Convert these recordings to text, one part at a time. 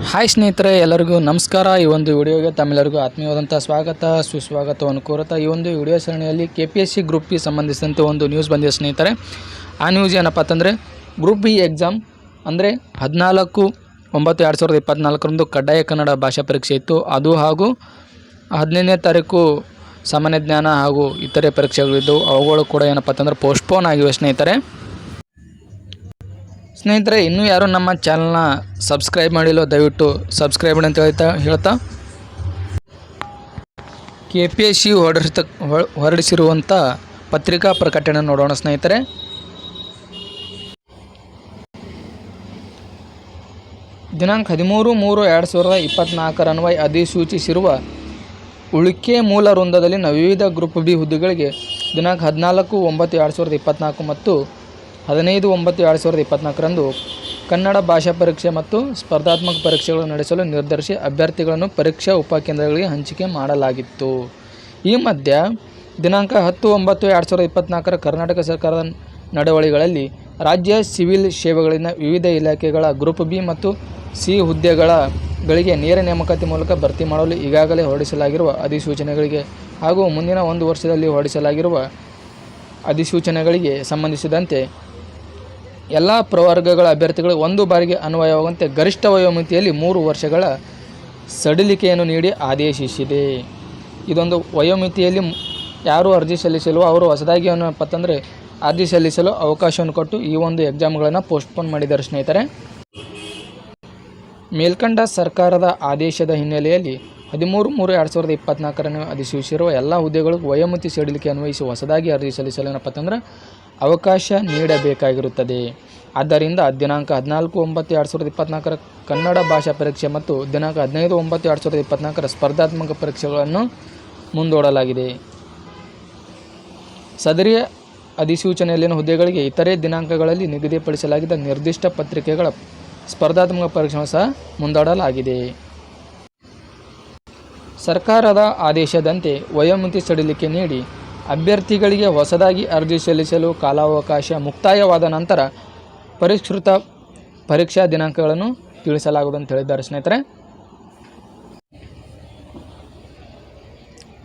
Hi ಸ್ನೇಹಿತರೆ, ಎಲ್ಲರಿಗೂ ನಮಸ್ಕಾರ. ಈ ಒಂದು ವಿಡಿಯೋಗೆ ತಮ್ಮೆಲ್ಲರಿಗೂ ಆತ್ಮೀಯವಾದಂಥ ಸ್ವಾಗತ ಸುಸ್ವಾಗತವನ್ನು ಕೋರುತ್ತಾ ಈ ಒಂದು ವಿಡಿಯೋ ಸರಣಿಯಲ್ಲಿ KPSC ಗ್ರೂಪ್ ಬಿ ಸಂಬಂಧಿಸಿದಂತೆ ಒಂದು ನ್ಯೂಸ್ ಬಂದಿದೆ ಸ್ನೇಹಿತರೆ. ಆ ನ್ಯೂಸ್ ಏನಪ್ಪ ಅಂತಂದರೆ, ಗ್ರೂಪ್ ಬಿ ಎಕ್ಸಾಮ್ ಅಂದರೆ 14/9/2024 ಕಡ್ಡಾಯ ಕನ್ನಡ ಭಾಷಾ ಪರೀಕ್ಷೆ ಇತ್ತು. ಅದು ಹಾಗೂ 15ನೇ ತಾರೀಕು ಸಾಮಾನ್ಯ ಜ್ಞಾನ ಹಾಗೂ ಇತರೆ ಪರೀಕ್ಷೆಗಳಿದ್ದವು. ಅವುಗಳು ಕೂಡ ಏನಪ್ಪ ಅಂತಂದರೆ ಪೋಸ್ಟ್ಪೋನ್ ಆಗಿವೆ ಸ್ನೇಹಿತರೆ. ಇನ್ನೂ ಯಾರು ನಮ್ಮ ಚಾನಲ್ನ ಸಬ್ಸ್ಕ್ರೈಬ್ ಮಾಡಿಲ್ಲೋ ದಯವಿಟ್ಟು ಸಬ್ಸ್ಕ್ರೈಬ್ ಮಾಡಿ ಅಂತ ಹೇಳ್ತಾ KPSC ಹೊರಡಿಸಿರುವಂಥ ಪತ್ರಿಕಾ ಪ್ರಕಟಣೆ ನೋಡೋಣ ಸ್ನೇಹಿತರೆ. ದಿನಾಂಕ 13/3/2024 ಅನ್ವಯ ಅಧಿಸೂಚಿಸಿರುವ ಉಳಿಕೆ ಮೂಲ ವೃಂದದಲ್ಲಿನ ವಿವಿಧ ಗ್ರೂಪ್ ಬಿ ಹುದ್ದೆಗಳಿಗೆ ದಿನಾಂಕ 14/9/2024 ಮತ್ತು 15/9/2024 ಕನ್ನಡ ಭಾಷಾ ಪರೀಕ್ಷೆ ಮತ್ತು ಸ್ಪರ್ಧಾತ್ಮಕ ಪರೀಕ್ಷೆಗಳನ್ನು ನಡೆಸಲು ನಿರ್ಧರಿಸಿ ಅಭ್ಯರ್ಥಿಗಳನ್ನು ಪರೀಕ್ಷಾ ಉಪಕೇಂದ್ರಗಳಿಗೆ ಹಂಚಿಕೆ ಮಾಡಲಾಗಿತ್ತು. ಈ ಮಧ್ಯೆ ದಿನಾಂಕ 10/9/2024 ಕರ್ನಾಟಕ ಸರ್ಕಾರದ ನಡವಳಿಗಳಲ್ಲಿ ರಾಜ್ಯ ಸಿವಿಲ್ ಸೇವೆಗಳಲ್ಲಿನ ವಿವಿಧ ಇಲಾಖೆಗಳ ಗ್ರೂಪ್ ಬಿ ಮತ್ತು ಸಿ ಹುದ್ದೆಗಳಿಗೆ ನೇರ ನೇಮಕಾತಿ ಮೂಲಕ ಭರ್ತಿ ಮಾಡಲು ಈಗಾಗಲೇ ಹೊರಡಿಸಲಾಗಿರುವ ಅಧಿಸೂಚನೆಗಳಿಗೆ ಹಾಗೂ ಮುಂದಿನ 1 ವರ್ಷದಲ್ಲಿ ಹೊರಡಿಸಲಾಗಿರುವ ಅಧಿಸೂಚನೆಗಳಿಗೆ ಸಂಬಂಧಿಸಿದಂತೆ ಎಲ್ಲ ಪ್ರವರ್ಗಗಳ ಅಭ್ಯರ್ಥಿಗಳು ಒಂದು ಬಾರಿಗೆ ಅನ್ವಯವಾಗುವಂತೆ ಗರಿಷ್ಠ ವಯೋಮಿತಿಯಲ್ಲಿ 3 ವರ್ಷಗಳ ಸಡಿಲಿಕೆಯನ್ನು ನೀಡಿ ಆದೇಶಿಸಿದೆ. ಇದೊಂದು ವಯೋಮಿತಿಯಲ್ಲಿ ಯಾರು ಅರ್ಜಿ ಸಲ್ಲಿಸಲು ಅವರು ಹೊಸದಾಗಿ ಏನಪ್ಪ ಅಂತಂದರೆ ಅರ್ಜಿ ಸಲ್ಲಿಸಲು ಅವಕಾಶವನ್ನು ಕೊಟ್ಟು ಈ ಒಂದು ಎಕ್ಸಾಮ್ಗಳನ್ನು ಪೋಸ್ಟ್ಪೋನ್ ಮಾಡಿದ್ದಾರೆ ಸ್ನೇಹಿತರೆ. ಮೇಲ್ಕಂಡ ಸರ್ಕಾರದ ಆದೇಶದ ಹಿನ್ನೆಲೆಯಲ್ಲಿ 13/3/2024 ಅಧಿಸೂಚಿಸಿರುವ ಎಲ್ಲ ಹುದ್ದೆಗಳಿಗೂ ವಯೋಮಿತಿ ಸಡಿಲಿಕೆ ಅನ್ವಯಿಸಿ ಹೊಸದಾಗಿ ಅರ್ಜಿ ಸಲ್ಲಿಸಲು ಏನಪ್ಪ ಅಂತಂದ್ರೆ ಅವಕಾಶ ನೀಡಬೇಕಾಗಿರುತ್ತದೆ. ಆದ್ದರಿಂದ ದಿನಾಂಕ 14/9/2024 ಕನ್ನಡ ಭಾಷಾ ಪರೀಕ್ಷೆ ಮತ್ತು ದಿನಾಂಕ 15/9/2024 ಸ್ಪರ್ಧಾತ್ಮಕ ಪರೀಕ್ಷೆಗಳನ್ನು ಮುಂದೂಡಲಾಗಿದೆ. ಸದರಿ ಅಧಿಸೂಚನೆಯಲ್ಲಿನ ಹುದ್ದೆಗಳಿಗೆ ಇತರೆ ದಿನಾಂಕಗಳಲ್ಲಿ ನಿಗದಿಪಡಿಸಲಾಗಿದ್ದ ನಿರ್ದಿಷ್ಟ ಪತ್ರಿಕೆಗಳ ಸ್ಪರ್ಧಾತ್ಮಕ ಪರೀಕ್ಷೆಗಳನ್ನು ಸಹ ಮುಂದೂಡಲಾಗಿದೆ. ಸರ್ಕಾರದ ಆದೇಶದಂತೆ ವಯೋಮಿತಿ ಸಡಿಲಿಕೆ ನೀಡಿ ಅಭ್ಯರ್ಥಿಗಳಿಗೆ ಹೊಸದಾಗಿ ಅರ್ಜಿ ಸಲ್ಲಿಸಲು ಕಾಲಾವಕಾಶ ಮುಕ್ತಾಯವಾದ ನಂತರ ಪರಿಷ್ಕೃತ ಪರೀಕ್ಷಾ ದಿನಾಂಕಗಳನ್ನು ತಿಳಿಸಲಾಗುವುದು ಅಂತ ಹೇಳಿದ್ದಾರೆ ಸ್ನೇಹಿತರೆ.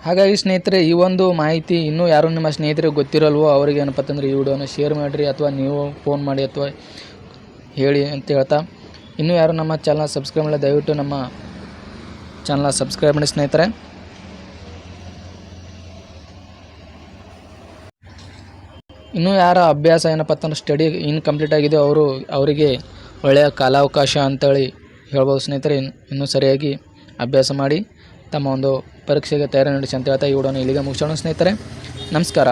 ಹಾಗಾಗಿ ಸ್ನೇಹಿತರೆ, ಈ ಒಂದು ಮಾಹಿತಿ ಇನ್ನೂ ಯಾರು ನಿಮ್ಮ ಸ್ನೇಹಿತರಿಗೆ ಗೊತ್ತಿರಲ್ವೋ ಅವರಿಗೆ ಏನಪ್ಪ ಅಂತಂದರೆ ಈ ವಿಡಿಯೋನ ಶೇರ್ ಮಾಡಿರಿ ಅಥವಾ ನೀವು ಫೋನ್ ಮಾಡಿ ಅಥವಾ ಹೇಳಿ ಅಂತ ಹೇಳ್ತಾ, ಇನ್ನೂ ಯಾರು ನಮ್ಮ ಚಾನಲ್ ಸಬ್ಸ್ಕ್ರೈಬ್ ಮಾಡಿ ದಯವಿಟ್ಟು ನಮ್ಮ ಚಾನಲ್ ಸಬ್ಸ್ಕ್ರೈಬ್ ಮಾಡಿ ಸ್ನೇಹಿತರೆ. ಇನ್ನೂ ಯಾರ ಅಭ್ಯಾಸ ಏನಪ್ಪ ಅಂತಂದ್ರೆ ಸ್ಟಡಿ ಇನ್ಕಂಪ್ಲೀಟ್ ಆಗಿದೆ ಅವರಿಗೆ ಒಳ್ಳೆಯ ಕಾಲಾವಕಾಶ ಅಂತೇಳಿ ಹೇಳ್ಬೋದು ಸ್ನೇಹಿತರೆ. ಇನ್ನೂ ಸರಿಯಾಗಿ ಅಭ್ಯಾಸ ಮಾಡಿ ತಮ್ಮ ಒಂದು ಪರೀಕ್ಷೆಗೆ ತಯಾರಿ ನಡೆಸಿ ಅಂತ ಹೇಳ್ತಾ ಈ ವಿಡಿಯೋನ ಇಲ್ಲಿಗೆ ಮುಗಿಸೋಣ ಸ್ನೇಹಿತರೆ. ನಮಸ್ಕಾರ.